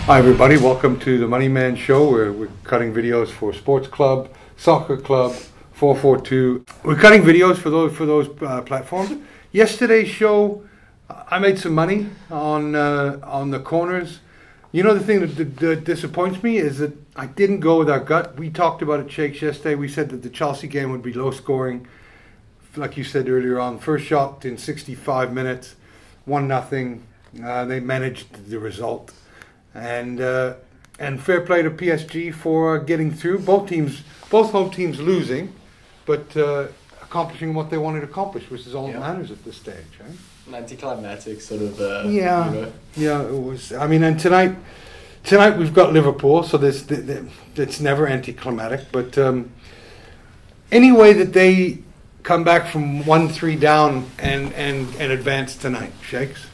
Hi everybody, welcome to the MoneyMan show where we're cutting videos for Sports Club, Soccer Club, 442. We're cutting videos for those platforms. Yesterday's show, I made some money on the corners. You know, the thing that disappoints me is that I didn't go with our gut. We talked about it, Shakes, yesterday. We said that the Chelsea game would be low scoring. Like you said earlier on, first shot in 65 minutes, 1-0. They managed the result. And fair play to PSG for getting through. Both home teams losing, but accomplishing what they wanted to accomplish, which is all that matters at this stage, right? An anticlimactic sort of. Yeah, it was. I mean, and tonight we've got Liverpool, so it's never anticlimactic. But any way that they come back from 1-3 down and advance tonight, Shakes.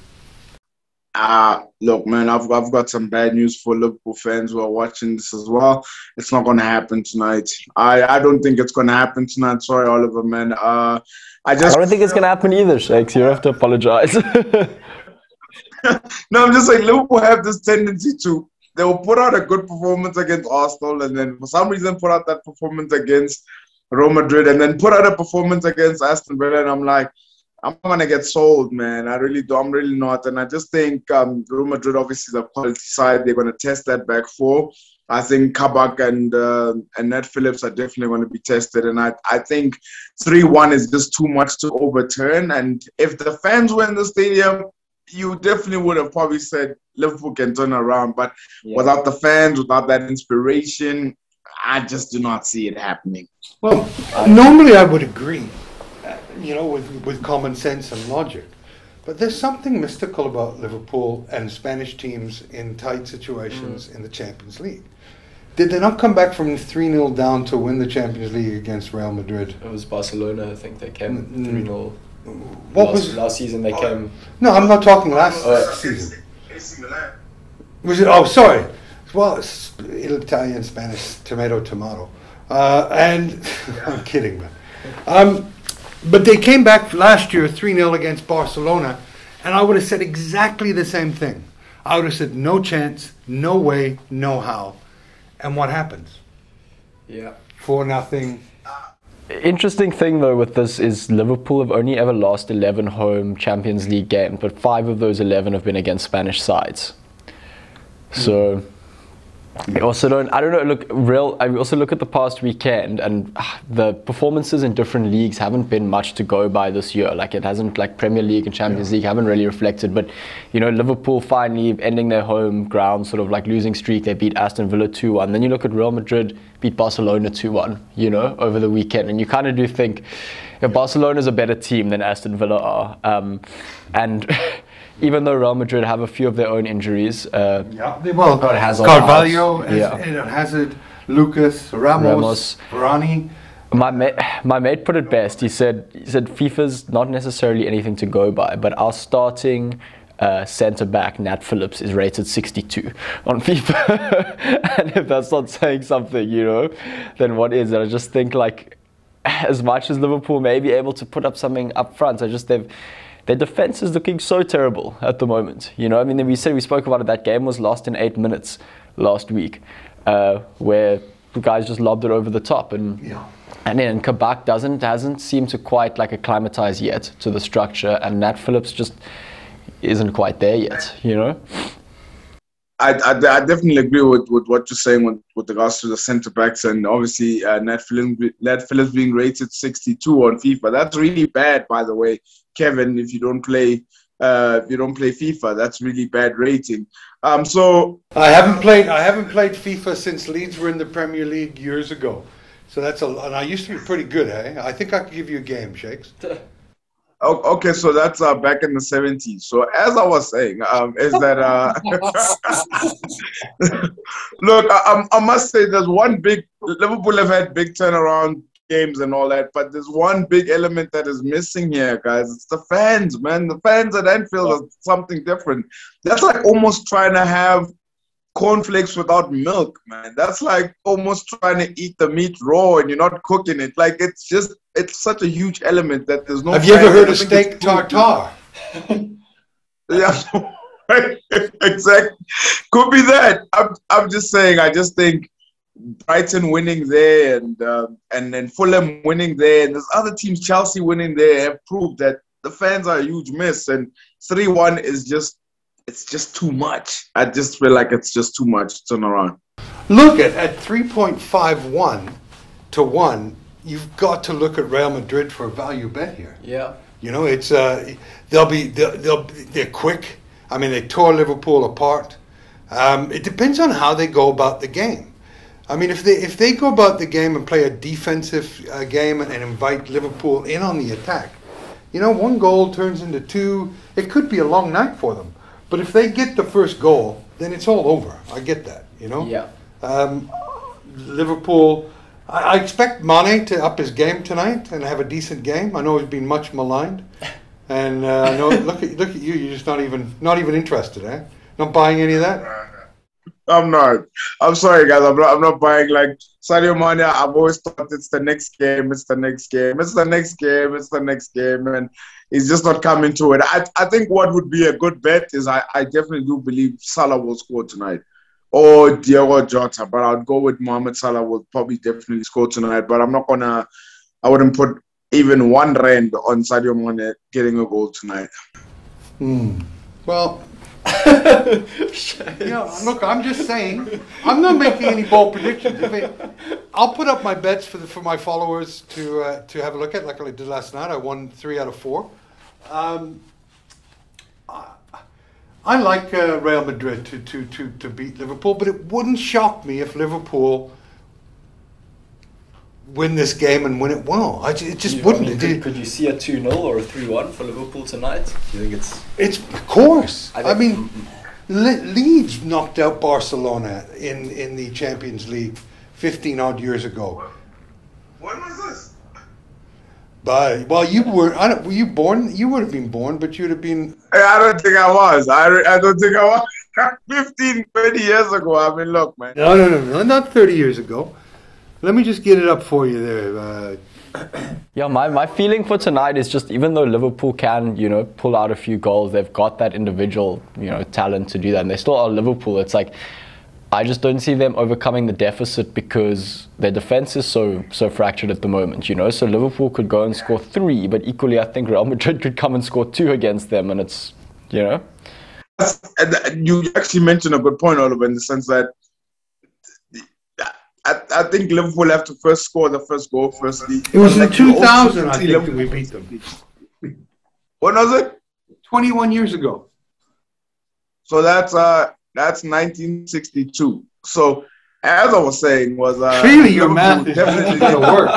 Look, man, I've got some bad news for Liverpool fans who are watching this as well. It's not going to happen tonight. I don't think it's going to happen tonight. Sorry, Oliver, man. I don't think it's going to happen either, Shakes. You have to apologize. No, I'm just saying Liverpool have this tendency to, they will put out a good performance against Arsenal and then for some reason put out that performance against Real Madrid and then put out a performance against Aston Villa, and I'm like, I'm going to get sold, man. I really do. I'm really not. And I just think Real Madrid, obviously, the quality side, they're going to test that back four. I think Kabak and Nat Phillips are definitely going to be tested. And I think 3-1 is just too much to overturn. And if the fans were in the stadium, you definitely would have probably said Liverpool can turn around. But without the fans, without that inspiration, I just do not see it happening. Well, normally I would agree. You know, with common sense and logic. But there's something mystical about Liverpool and Spanish teams in tight situations in the Champions League. Did they not come back from 3-0 down to win the Champions League against Real Madrid? It was Barcelona, I think they came 3-0. Last season they came... No, I'm not talking last season. Was it? Oh, sorry. Well, it's Italian, Spanish, tomato. And I'm kidding, man. But they came back last year 3-0 against Barcelona, and I would have said exactly the same thing. I would have said no chance, no way, no how. And what happens? Yeah. 4-0. Interesting thing though with this is Liverpool have only ever lost 11 home Champions League games, but 5 of those 11 have been against Spanish sides. So... I also look at the past weekend, and the performances in different leagues haven't been much to go by this year. Like it hasn't, like Premier League and Champions League haven't really reflected. But you know, Liverpool finally ending their home ground, sort of like losing streak. They beat Aston Villa 2-1. Then you look at Real Madrid beat Barcelona 2-1. You know, over the weekend, and you kind of do think, Barcelona is a better team than Aston Villa are, and. Even though Real Madrid have a few of their own injuries, got Hazard, Carvalho, Hazard, Lucas, Ramos, Varane. My mate put it best. He said FIFA's not necessarily anything to go by, but our starting centre back Nat Phillips is rated 62 on FIFA, and if that's not saying something, then what is it? I just think like, as much as Liverpool may be able to put up something up front, their defense is looking so terrible at the moment. I mean, we spoke about it. That game was lost in 8 minutes last week, where the guys just lobbed it over the top, and then Kabak hasn't seemed to quite like acclimatize yet to the structure, and Nat Phillips just isn't quite there yet. I definitely agree with what you're saying with regards to the centre backs, and obviously Nat Phillips being rated 62 on FIFA. That's really bad, by the way, Kevin. If you don't play FIFA, that's really bad rating. So I haven't played FIFA since Leeds were in the Premier League years ago. So and I used to be pretty good, eh? I think I could give you a game, Shakes. Okay, so that's back in the 70s. So as I was saying, is that look, I must say there's one big, Liverpool have had big turnaround games and all that, but there's one big element that is missing here, guys. It's the fans, man. The fans at Anfield are something different. That's like almost trying to have cornflakes without milk, man. That's like almost trying to eat the meat raw and you're not cooking it. Like it's such a huge element that there's no. Have you ever heard of steak tartare? Yeah. Exactly. Could be that. I'm just saying. I just think Brighton winning there and then Fulham winning there and there's other teams, Chelsea winning there, have proved that the fans are a huge miss. And 3-1 is just too much. I just feel like it's just too much to turn around. Look at 3.51 to 1. You've got to look at Real Madrid for a value bet here. Yeah. You know, it's they're quick. I mean, they tore Liverpool apart. It depends on how they go about the game. I mean, if they go about the game and play a defensive game and invite Liverpool in on the attack, you know, 1 goal turns into 2. It could be a long night for them. But if they get the first goal, then it's all over. I get that, you know. Yeah. Liverpool. I expect Mane to up his game tonight and have a decent game. I know he's been much maligned, and I know. Look at you. You're just not even interested, eh? Not buying any of that. I'm not. I'm sorry, guys. I'm not buying like Sadio Mane. I've always thought it's the next game. It's the next game. It's the next game. It's the next game, and he's just not coming to it. I think what would be a good bet is I definitely do believe Salah will score tonight. Or Diogo Jota, but I'd go with Mohamed Salah will probably definitely score tonight. But I wouldn't put even 1 rand on Sadio Mane getting a goal tonight. Well, look, I'm just saying, I'm not making any bold predictions. I'll put up my bets for my followers to have a look at, like I did last night. I won 3 out of 4. I like Real Madrid to beat Liverpool, but it wouldn't shock me if Liverpool win this game and win it well. It just wouldn't. Could you see a 2-0 or a 3-1 for Liverpool tonight? Do you think it's of course. I mean, Leeds knocked out Barcelona in the Champions League 15 odd years ago. When was this? But were you born? You would have been born, but you'd have been. I don't think I was. I don't think I was. 15, 20 years ago. I mean, look, man. No, not 30 years ago. Let me just get it up for you there. Yeah, my feeling for tonight is just even though Liverpool can, pull out a few goals, they've got that individual, talent to do that, and they still are Liverpool. It's like, I just don't see them overcoming the deficit because their defense is so fractured at the moment, So Liverpool could go and score 3, but equally I think Real Madrid could come and score 2 against them, and it's, You actually mentioned a good point, Oliver, in the sense that I think Liverpool have to first score the first goal firstly. It was in 2000, I think, that we beat them. What was it? 21 years ago. So that's 1962. So as I was saying, clearly your math is definitely going to work.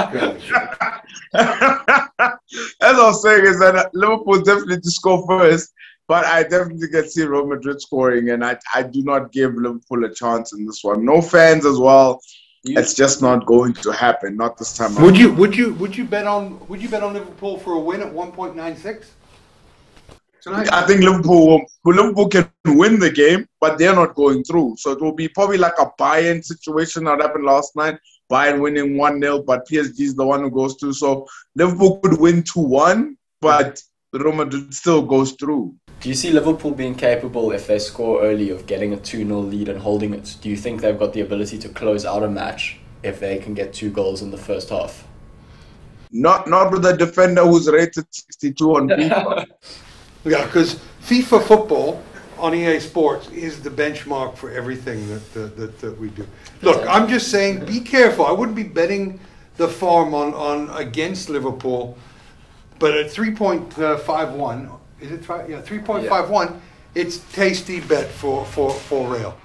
As I was saying, is that Liverpool definitely to score first, but I definitely can see Real Madrid scoring, and I do not give Liverpool a chance in this one. No fans as well. It's just not going to happen. Not this time. Would you bet on Liverpool for a win at 1.96? Tonight? I think Liverpool can win the game, but they're not going through. So it will be probably like a Bayern situation that happened last night. Bayern winning 1-0, but PSG is the one who goes through. So Liverpool could win 2-1, but Real Madrid still goes through. Do you see Liverpool being capable, if they score early, of getting a 2-0 lead and holding it? Do you think they've got the ability to close out a match if they can get 2 goals in the first half? Not with a defender who's rated 62 on FIFA. Yeah, because FIFA football on EA Sports is the benchmark for everything that we do. Look, I'm just saying, be careful. I wouldn't be betting the farm on against Liverpool, but at 3.51, is it right? Yeah, 3.51. It's tasty bet for Real.